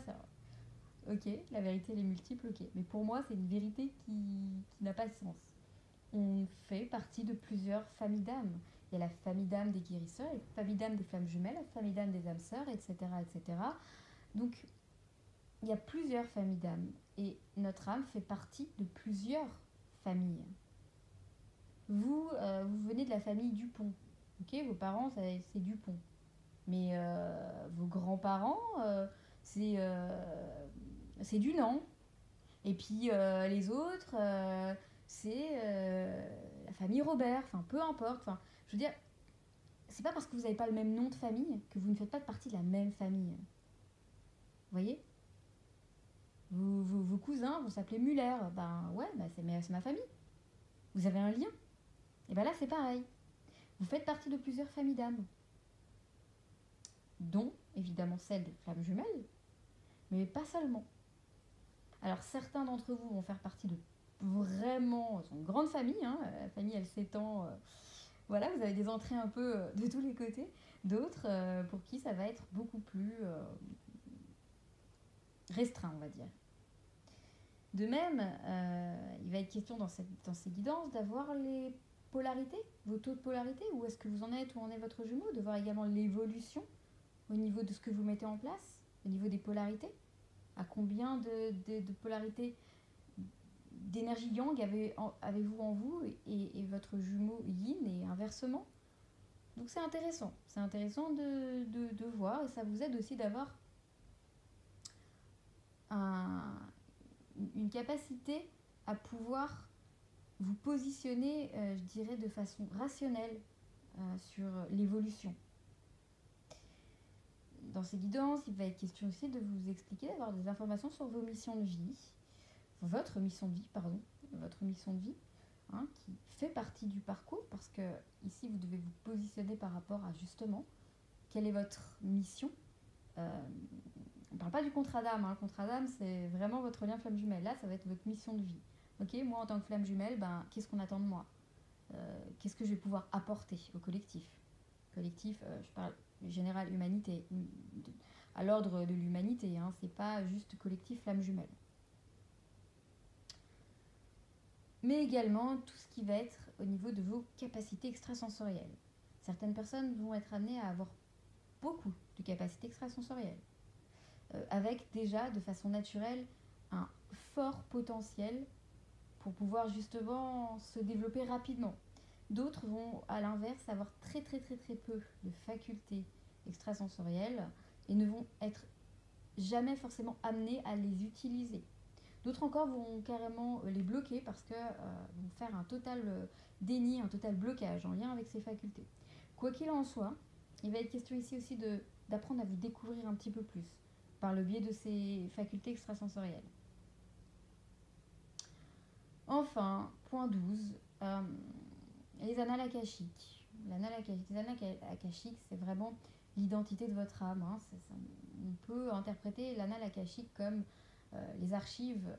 Ok, la vérité, elle est multiple, ok. Mais pour moi, c'est une vérité qui n'a pas de sens. On fait partie de plusieurs familles d'âmes. Il y a la famille d'âmes des guérisseurs, la famille d'âmes des flammes jumelles, la famille d'âmes des âmes sœurs, etc., etc. Donc, il y a plusieurs familles d'âmes. Et notre âme fait partie de plusieurs familles. Vous venez de la famille Dupont. Ok, vos parents, c'est Dupont. Mais vos grands-parents, c'est Dunant. Et puis les autres, c'est la famille Robert. Enfin, peu importe. Enfin, je veux dire, c'est pas parce que vous n'avez pas le même nom de famille que vous ne faites pas partie de la même famille. Vous voyez vos cousins vont s'appeler Muller. Ben ouais, ben c'est ma famille. Vous avez un lien. Et ben là, c'est pareil. Vous faites partie de plusieurs familles d'âmes, dont évidemment celle des flammes jumelles, mais pas seulement. Alors certains d'entre vous vont faire partie de vraiment une grande famille, hein, la famille elle s'étend, voilà, vous avez des entrées un peu de tous les côtés, d'autres pour qui ça va être beaucoup plus restreint on va dire. De même, il va être question dans ces guidances d'avoir les polarités, vos taux de polarité, où est-ce que vous en êtes, où en est votre jumeau, de voir également l'évolution au niveau de ce que vous mettez en place, au niveau des polarités, à combien de polarités d'énergie yang avez-vous en vous et votre jumeau yin et inversement. Donc c'est intéressant de voir et ça vous aide aussi d'avoir une capacité à pouvoir vous positionner, je dirais, de façon rationnelle sur l'évolution. Dans ces guidances, il va être question aussi de vous expliquer, d'avoir des informations sur vos missions de vie, votre mission de vie, hein, qui fait partie du parcours, parce que ici vous devez vous positionner par rapport à justement quelle est votre mission. On ne parle pas du contrat d'âme, hein. Le contrat d'âme c'est vraiment votre lien flamme jumelle, là ça va être votre mission de vie. Ok, moi en tant que flamme jumelle, qu'est-ce qu'on attend de moi? Qu'est-ce que je vais pouvoir apporter au collectif? Collectif, je parle général humanité, à l'ordre de l'humanité, hein, c'est pas juste collectif flamme jumelle. Mais également tout ce qui va être au niveau de vos capacités extrasensorielles. Certaines personnes vont être amenées à avoir beaucoup de capacités extrasensorielles, avec déjà de façon naturelle un fort potentiel pour pouvoir justement se développer rapidement. D'autres vont à l'inverse avoir très très très très peu de facultés extrasensorielles et ne vont être jamais forcément amenés à les utiliser. D'autres encore vont carrément les bloquer parce que vont faire un total déni, un total blocage en lien avec ces facultés. Quoi qu'il en soit, il va être question ici aussi d'apprendre à vous découvrir un petit peu plus par le biais de ces facultés extrasensorielles. Enfin, point 12, les annales akashiques. Les annales akashiques, c'est vraiment l'identité de votre âme. Hein. On peut interpréter l'annale akashique comme les archives,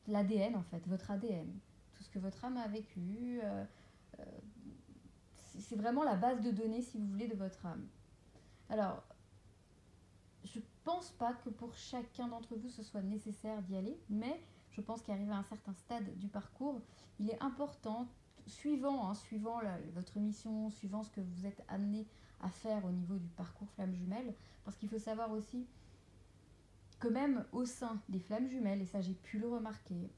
l'ADN en fait, votre ADN. Tout ce que votre âme a vécu. C'est vraiment la base de données, si vous voulez, de votre âme. Alors, je pense pas que pour chacun d'entre vous ce soit nécessaire d'y aller, mais je pense qu'arrivé à un certain stade du parcours, il est important, suivant votre mission, suivant ce que vous êtes amené à faire au niveau du parcours flamme jumelle, parce qu'il faut savoir aussi que même au sein des flammes jumelles, et ça j'ai pu le remarquer,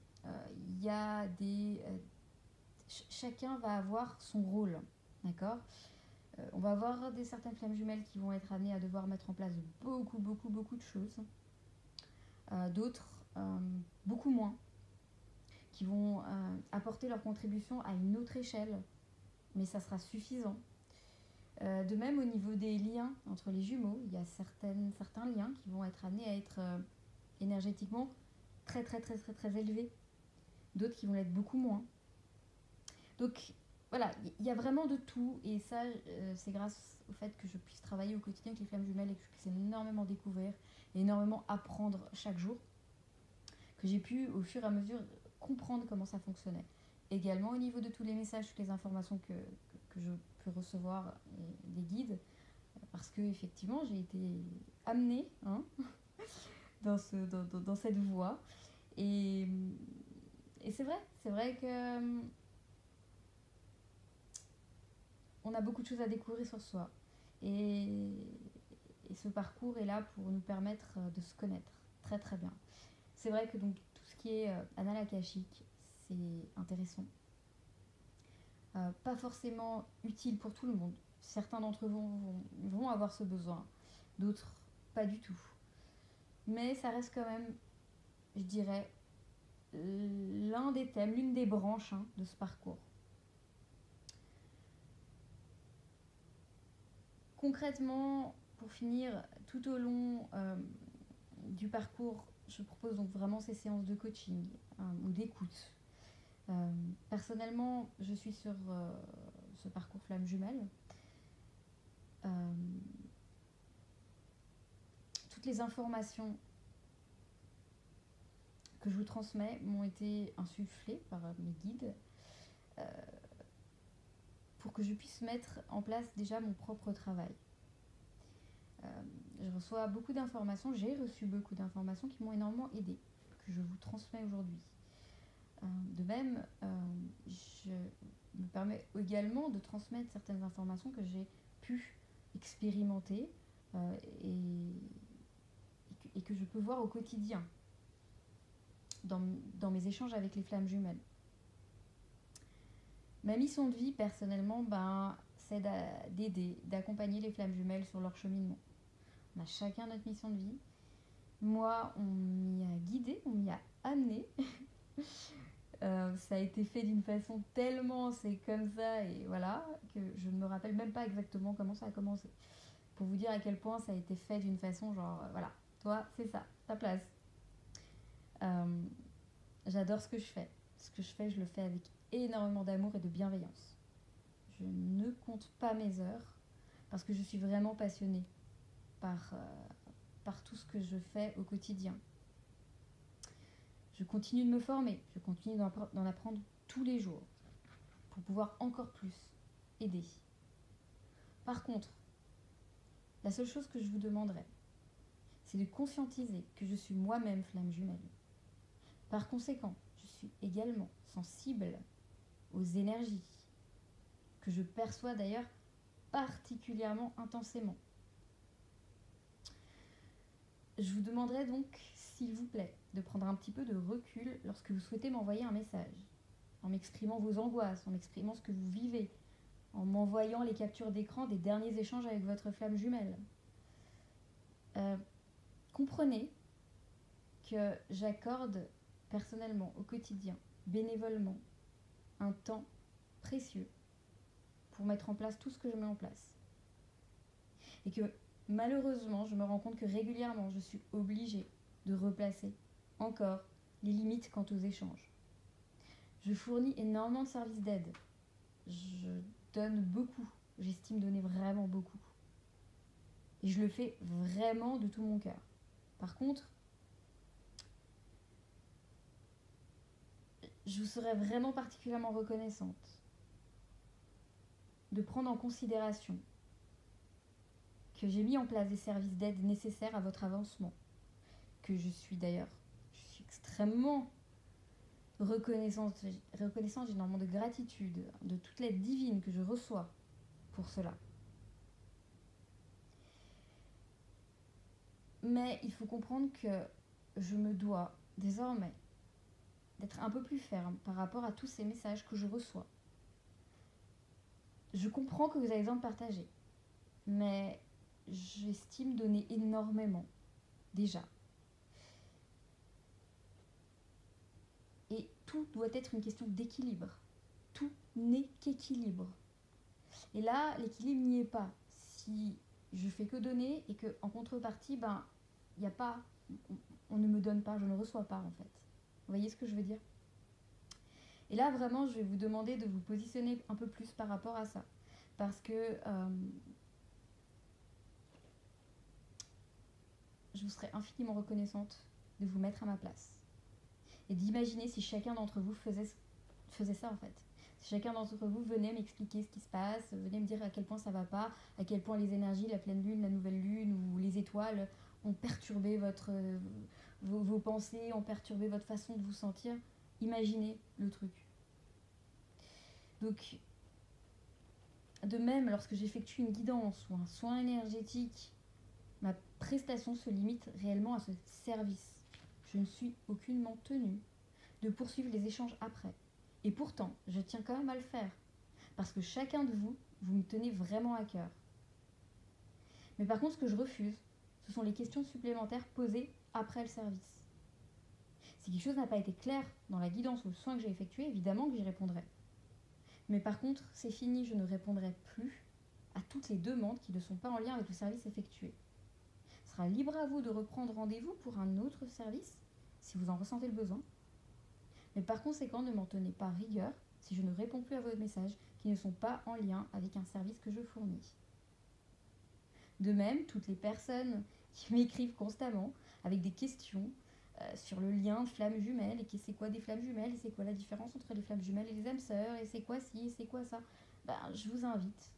il y a chacun va avoir son rôle, d'accord? On va avoir certaines flammes jumelles qui vont être amenées à devoir mettre en place beaucoup de choses. D'autres, beaucoup moins, qui vont apporter leur contribution à une autre échelle, mais ça sera suffisant. De même, au niveau des liens entre les jumeaux, il y a certains liens qui vont être amenés à être énergétiquement très élevés, d'autres qui vont l'être beaucoup moins. Donc voilà, il y a vraiment de tout, et ça, c'est grâce au fait que je puisse travailler au quotidien avec les flammes jumelles et que je puisse énormément découvrir et énormément apprendre chaque jour, que j'ai pu au fur et à mesure comprendre comment ça fonctionnait. Également au niveau de tous les messages, toutes les informations que je peux recevoir des guides, parce que effectivement j'ai été amenée dans cette voie, et c'est vrai que on a beaucoup de choses à découvrir sur soi, et ce parcours est là pour nous permettre de se connaître très bien. C'est vrai que donc tout ce qui est annales akashiques, c'est intéressant, pas forcément utile pour tout le monde. Certains d'entre vous vont avoir ce besoin, d'autres pas du tout, mais ça reste quand même, je dirais, l'un des thèmes, l'une des branches de ce parcours. Concrètement, pour finir, tout au long du parcours, je propose donc vraiment ces séances de coaching ou d'écoute. Personnellement, je suis sur ce parcours flamme jumelle. Toutes les informations que je vous transmets m'ont été insufflées par mes guides pour que je puisse mettre en place déjà mon propre travail. Je reçois beaucoup d'informations, j'ai reçu beaucoup d'informations qui m'ont énormément aidée, que je vous transmets aujourd'hui. De même, je me permets également de transmettre certaines informations que j'ai pu expérimenter et que je peux voir au quotidien dans mes échanges avec les flammes jumelles. Ma mission de vie, personnellement, c'est d'aider, d'accompagner les flammes jumelles sur leur cheminement. On a chacun notre mission de vie. Moi, on m'y a guidé, on m'y a amené. Ça a été fait d'une façon tellement c'est comme ça, et voilà, que je ne me rappelle même pas exactement comment ça a commencé. Pour vous dire à quel point ça a été fait d'une façon genre, voilà, toi, c'est ça, ta place. J'adore ce que je fais. Ce que je fais, je le fais avec énormément d'amour et de bienveillance. Je ne compte pas mes heures parce que je suis vraiment passionnée par tout ce que je fais au quotidien. Je continue de me former, je continue d'en apprendre tous les jours pour pouvoir encore plus aider. Par contre, la seule chose que je vous demanderai, c'est de conscientiser que je suis moi-même flamme jumelle. Par conséquent, je suis également sensible aux énergies que je perçois d'ailleurs particulièrement intensément. Je vous demanderai donc, s'il vous plaît, de prendre un petit peu de recul lorsque vous souhaitez m'envoyer un message, en m'exprimant vos angoisses, en m'exprimant ce que vous vivez, en m'envoyant les captures d'écran des derniers échanges avec votre flamme jumelle. Comprenez que j'accorde personnellement, au quotidien, bénévolement, un temps précieux pour mettre en place tout ce que je mets en place. Et que malheureusement, je me rends compte que régulièrement, je suis obligée de replacer encore les limites quant aux échanges. Je fournis énormément de services d'aide. Je donne beaucoup. J'estime donner vraiment beaucoup. Et je le fais vraiment de tout mon cœur. Par contre, je vous serais vraiment particulièrement reconnaissante de prendre en considération que j'ai mis en place des services d'aide nécessaires à votre avancement, que je suis extrêmement reconnaissante, j'ai énormément de gratitude, de toute l'aide divine que je reçois pour cela. Mais il faut comprendre que je me dois désormais d'être un peu plus ferme par rapport à tous ces messages que je reçois. Je comprends que vous avez besoin de partager, mais j'estime donner énormément, déjà. Et tout doit être une question d'équilibre. Tout n'est qu'équilibre. Et là, l'équilibre n'y est pas. Si je fais que donner et qu'en contrepartie, il n'y a pas, on ne me donne pas, je ne reçois pas en fait. Vous voyez ce que je veux dire? Et là, vraiment, je vais vous demander de vous positionner un peu plus par rapport à ça. Parce que je vous serais infiniment reconnaissante de vous mettre à ma place. Et d'imaginer si chacun d'entre vous faisait ça en fait. Si chacun d'entre vous venait m'expliquer ce qui se passe, venait me dire à quel point ça va pas, à quel point les énergies, la pleine lune, la nouvelle lune ou les étoiles ont perturbé vos pensées, ont perturbé votre façon de vous sentir. Imaginez le truc. Donc, de même, lorsque j'effectue une guidance ou un soin énergétique, ma prestation se limite réellement à ce service. Je ne suis aucunement tenue de poursuivre les échanges après. Et pourtant, je tiens quand même à le faire. Parce que chacun de vous, vous me tenez vraiment à cœur. Mais par contre, ce que je refuse, ce sont les questions supplémentaires posées après le service. Si quelque chose n'a pas été clair dans la guidance ou le soin que j'ai effectué, évidemment que j'y répondrai. Mais par contre, c'est fini, je ne répondrai plus à toutes les demandes qui ne sont pas en lien avec le service effectué. Ce sera libre à vous de reprendre rendez-vous pour un autre service, si vous en ressentez le besoin. Mais par conséquent, ne m'en tenez pas rigueur si je ne réponds plus à vos messages qui ne sont pas en lien avec un service que je fournis. De même, toutes les personnes qui m'écrivent constamment avec des questions sur le lien flammes jumelles, et c'est quoi des flammes jumelles, et c'est quoi la différence entre les flammes jumelles et les âmes sœurs, et c'est quoi ci, et c'est quoi ça, je vous invite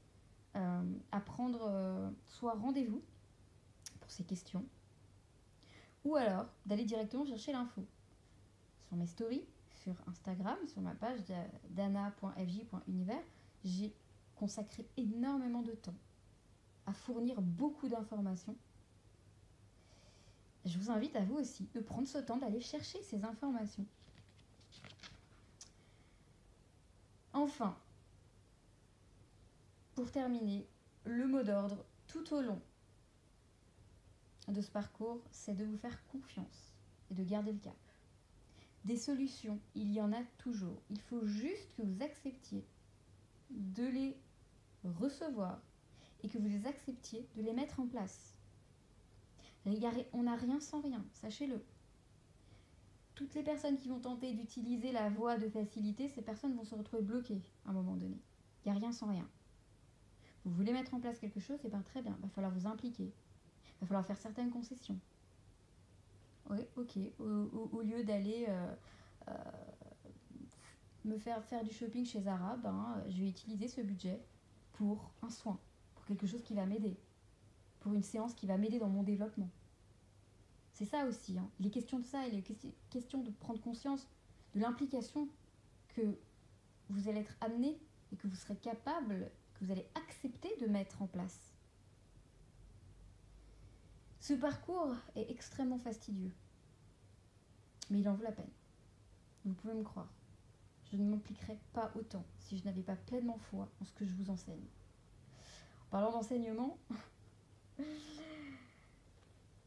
à prendre soit rendez-vous pour ces questions, ou alors d'aller directement chercher l'info sur mes stories, sur Instagram, sur ma page dana.fj.univers. J'ai consacré énormément de temps à fournir beaucoup d'informations. Je vous invite à vous aussi de prendre ce temps d'aller chercher ces informations. Enfin, pour terminer, le mot d'ordre tout au long de ce parcours, c'est de vous faire confiance et de garder le cap. Des solutions, il y en a toujours. Il faut juste que vous acceptiez de les recevoir et que vous les acceptiez de les mettre en place. On n'a rien sans rien, sachez-le. Toutes les personnes qui vont tenter d'utiliser la voie de facilité, ces personnes vont se retrouver bloquées à un moment donné. Il n'y a rien sans rien. Vous voulez mettre en place quelque chose, et bien très bien, il va falloir vous impliquer. Il va falloir faire certaines concessions. ouais, ok, au lieu d'aller euh, me faire du shopping chez Zara, ben, je vais utiliser ce budget pour un soin, pour quelque chose qui va m'aider, pour une séance qui va m'aider dans mon développement. C'est ça aussi, hein. Il est question de ça, il est question de prendre conscience de l'implication que vous allez être amené et que vous serez capable, que vous allez accepter de mettre en place. Ce parcours est extrêmement fastidieux, mais il en vaut la peine. Vous pouvez me croire. Je ne m'impliquerais pas autant si je n'avais pas pleinement foi en ce que je vous enseigne. En parlant d'enseignement,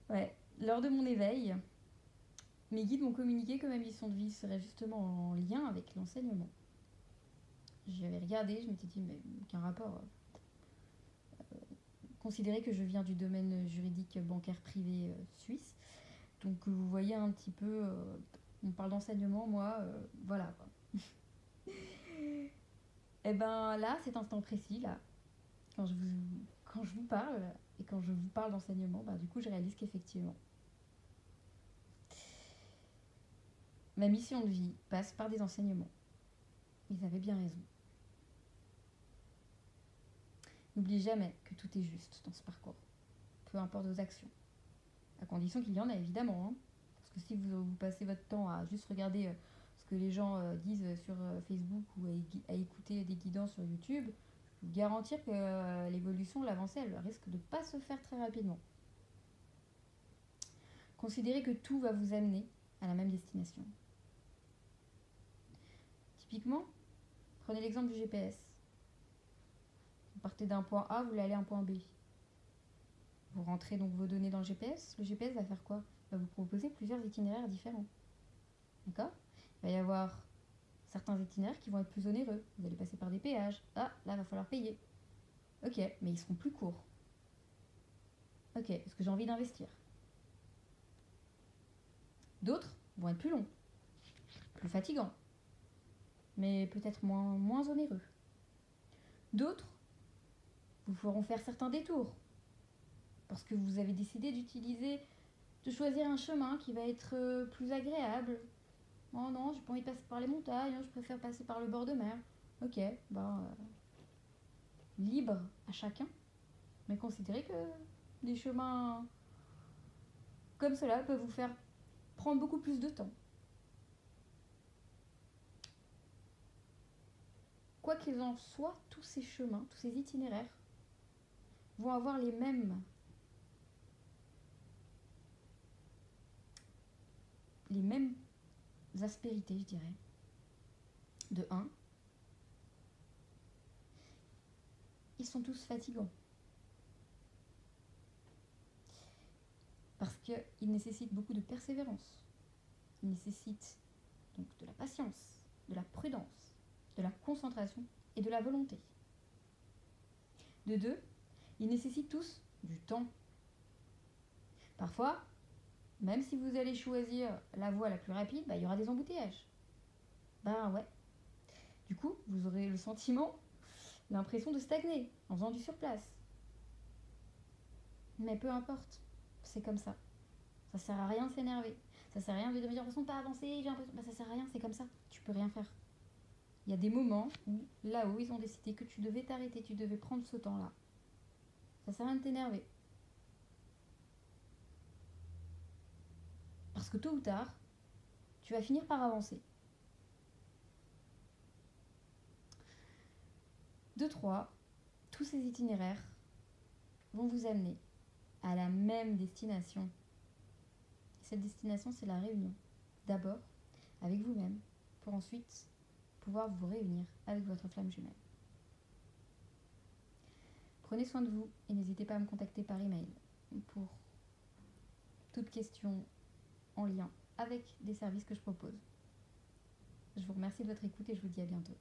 ouais, lors de mon éveil, mes guides m'ont communiqué que ma mission de vie serait justement en lien avec l'enseignement. J'avais regardé, je m'étais dit, mais aucun rapport. Considérez que je viens du domaine juridique bancaire privé suisse. Donc vous voyez un petit peu, on parle d'enseignement, moi, voilà. Et ben là, cet instant précis, là, quand je vous parle, et quand je vous parle d'enseignement, bah, du coup, je réalise qu'effectivement, ma mission de vie passe par des enseignements. Ils avaient bien raison. N'oubliez jamais que tout est juste dans ce parcours, peu importe vos actions, à condition qu'il y en a évidemment, hein. Parce que si vous passez votre temps à juste regarder ce que les gens disent sur Facebook ou à écouter des guidants sur YouTube, je peux vous garantir que l'évolution, l'avancée, elle risque de ne pas se faire très rapidement. Considérez que tout va vous amener à la même destination. Typiquement, prenez l'exemple du GPS. Vous partez d'un point A, vous voulez aller à un point B. Vous rentrez donc vos données dans le GPS. Le GPS va faire quoi? Il va vous proposer plusieurs itinéraires différents. D'accord? Il va y avoir certains itinéraires qui vont être plus onéreux. Vous allez passer par des péages. Ah, là, il va falloir payer. Ok, mais ils seront plus courts. Ok, est-ce que j'ai envie d'investir? D'autres vont être plus longs, plus fatigants, mais peut-être moins onéreux. D'autres vous feront faire certains détours, parce que vous avez décidé de choisir un chemin qui va être plus agréable. Oh non, j'ai pas envie de passer par les montagnes, je préfère passer par le bord de mer. Ok, libre à chacun, mais considérez que des chemins comme cela peuvent vous faire prendre beaucoup plus de temps. Quoi qu'il en soit, tous ces chemins, tous ces itinéraires vont avoir les mêmes aspérités, je dirais. De 1, ils sont tous fatigants. Parce qu'ils nécessitent beaucoup de persévérance. Ils nécessitent donc de la patience, de la prudence, de la concentration et de la volonté. De 2, ils nécessitent tous du temps. Parfois, même si vous allez choisir la voie la plus rapide, il y aura des embouteillages. Ouais. Du coup, vous aurez le sentiment, l'impression de stagner en faisant du surplace. Mais peu importe, c'est comme ça. Ça sert à rien de s'énerver. Ça sert à rien de dire, j'ai l'impression de pas avancer, j'ai l'impression... ça sert à rien, c'est comme ça. Tu peux rien faire. Il y a des moments où, là-haut, ils ont décidé que tu devais t'arrêter, tu devais prendre ce temps-là. Ça sert à rien de t'énerver. Parce que tôt ou tard, tu vas finir par avancer. 2, 3, tous ces itinéraires vont vous amener à la même destination. Cette destination, c'est la réunion. D'abord, avec vous-même, pour ensuite pouvoir vous réunir avec votre flamme jumelle. Prenez soin de vous et n'hésitez pas à me contacter par email pour toute question en lien avec des services que je propose. Je vous remercie de votre écoute et je vous dis à bientôt.